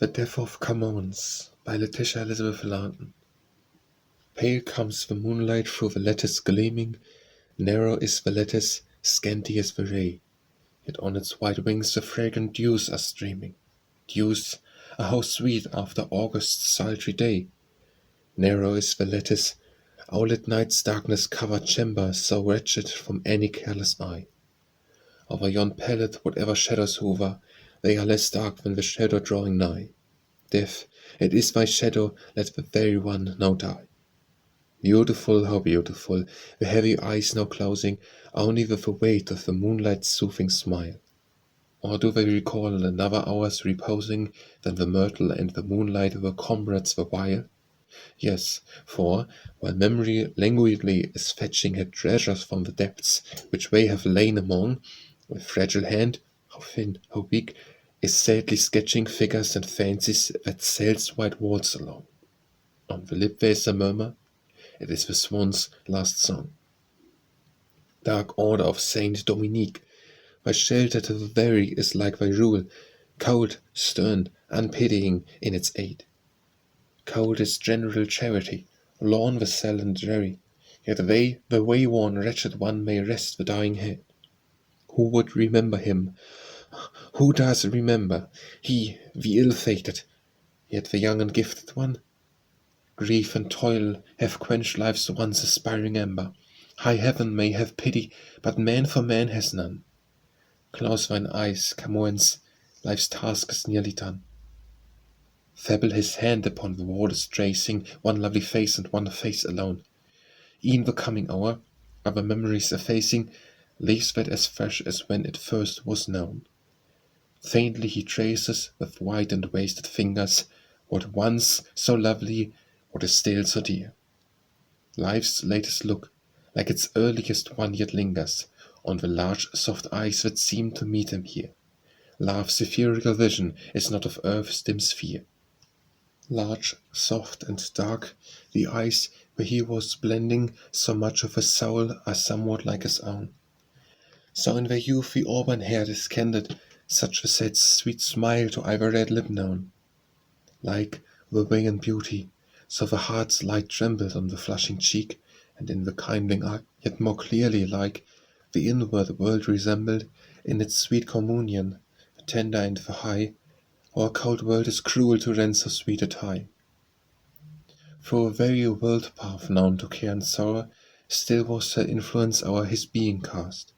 The Death of Camoens by Letitia Elizabeth Landon. Pale comes the moonlight through the lattice gleaming, narrow is the lattice, scanty is the ray, yet on its white wings the fragrant dews are streaming. Dews, how sweet after August's sultry day! Narrow is the lattice, owlet night's darkness-covered chamber so wretched from any careless eye. Over yon pallet whatever shadows hover, they are less dark than the shadow drawing nigh. Death, it is thy shadow, let the very one now die. Beautiful, how beautiful, the heavy eyes now closing, only with the weight of the moonlight's soothing smile. Or do they recall another hour's reposing, than the myrtle and the moonlight were comrades the while? Yes, for, while memory languidly is fetching her treasures from the depths which they have lain among, with fragile hand, how thin, how weak, is sadly sketching figures and fancies that sails white walls along. On the lip there is a murmur, it is the swan's last song. Dark order of Saint Dominique, thy shelter to the very is like thy rule, cold, stern, unpitying in its aid. Cold is general charity, lorn the sullen dreary, yet they, the way-worn wretched one, may rest the dying head. Who would remember him? Who does remember? He, the ill-fated, yet the young and gifted one? Grief and toil have quenched life's once aspiring ember. High heaven may have pity, but man for man has none. Close thine eyes, Camoens, life's task is nearly done. Fable his hand upon the wall is tracing one lovely face and one face alone. E'en the coming hour, other memories effacing, leaves that as fresh as when it first was known. Faintly he traces with white and wasted fingers what once so lovely, what is still so dear. Life's latest look, like its earliest one, yet lingers on the large soft eyes that seem to meet him here. Love's ethereal vision is not of earth's dim sphere. Large, soft, and dark, the eyes where he was blending so much of his soul are somewhat like his own. So in their youth the auburn hair is candid, such a sad sweet smile to either red lip known. Like the way and beauty, so the heart's light trembled on the flushing cheek, and in the kindling eye, yet more clearly like the inward world resembled, in its sweet communion, the tender and the high. Our cold world is cruel to rend so sweet a tie. Through a very world path known to care and sorrow, still was her influence o'er his being cast.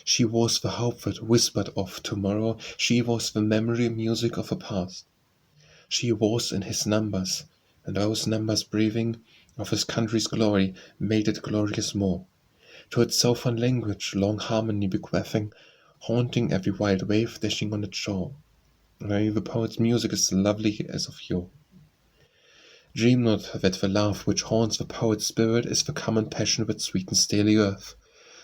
She was the hope that whispered of tomorrow, she was the memory music of a past. She was in his numbers, and those numbers breathing of his country's glory made it glorious more. To its sovereign language long harmony bequeathing, haunting every wild wave dashing on its shore. Nay, the poet's music is lovely as of yore. Dream not that the love which haunts the poet's spirit is the common passion that sweetens daily earth.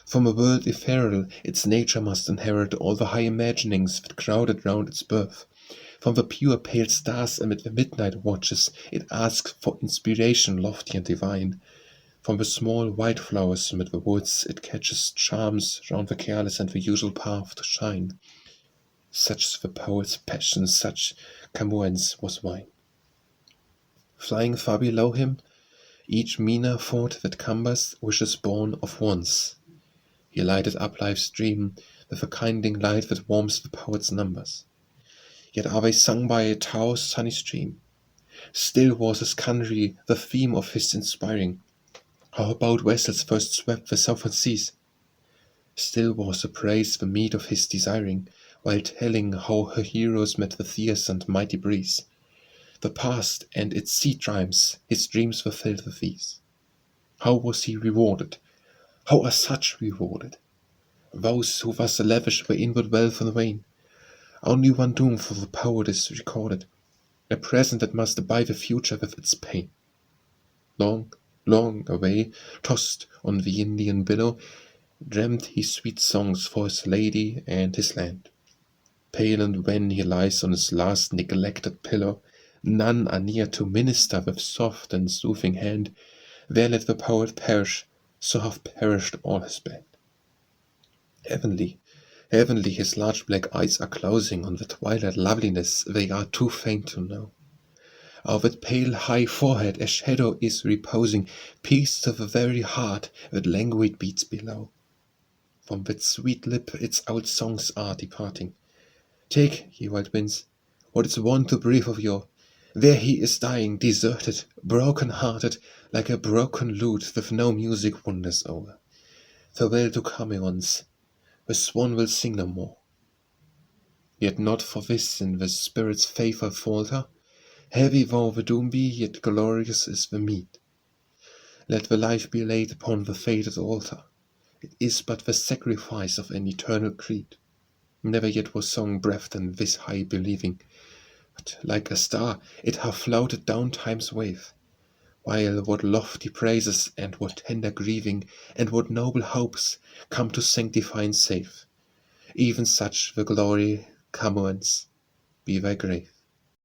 From a world ethereal, its nature must inherit all the high imaginings that crowded round its birth. From the pure pale stars amid the midnight watches, it asks for inspiration lofty and divine. From the small white flowers amid the woods, it catches charms round the careless and the usual path to shine. Such the poet's passion, such Camoens was wine. Flying far below him, each meaner thought that cumbers wishes born of once. He lighted up life's dream with a kindling light that warms the poet's numbers. Yet are they sung by a Tao's sunny stream. Still was his country the theme of his inspiring. How about vessels first swept the southern seas? Still was the praise the meed of his desiring, while telling how her heroes met the fierce and mighty breeze. The past and its sea triumphs, his dreams were filled with these. How was he rewarded? How are such rewarded? Those who thus lavish their inward wealth in vain. Only one doom for the poet is recorded, a present that must buy the future with its pain. Long, long away, tossed on the Indian billow, dreamt he sweet songs for his lady and his land. Pale and wan he lies on his last neglected pillow, none are near to minister with soft and soothing hand. There let the poet perish, so have perished all his band. Heavenly, Heavenly his large black eyes are closing on the twilight loveliness they are too faint to know. O'er that pale high forehead a shadow is reposing, peace to the very heart that languid beats below. From that sweet lip its old songs are departing. Take, ye wild winds, what is wont to breathe of yore. There he is dying, deserted, broken-hearted, like a broken lute with no music wanders o'er. Farewell to Camoens, the swan will sing no more. Yet not for this in the spirit's faithful falter. Heavy though the doom be, yet glorious is the meed. Let the life be laid upon the fated altar. It is but the sacrifice of an eternal creed. Never yet was song breathed in this high believing, but like a star it hath floated down time's wave. While what lofty praises, and what tender grieving, and what noble hopes come to sanctify and save, even such the glory, Camoens, be thy grave.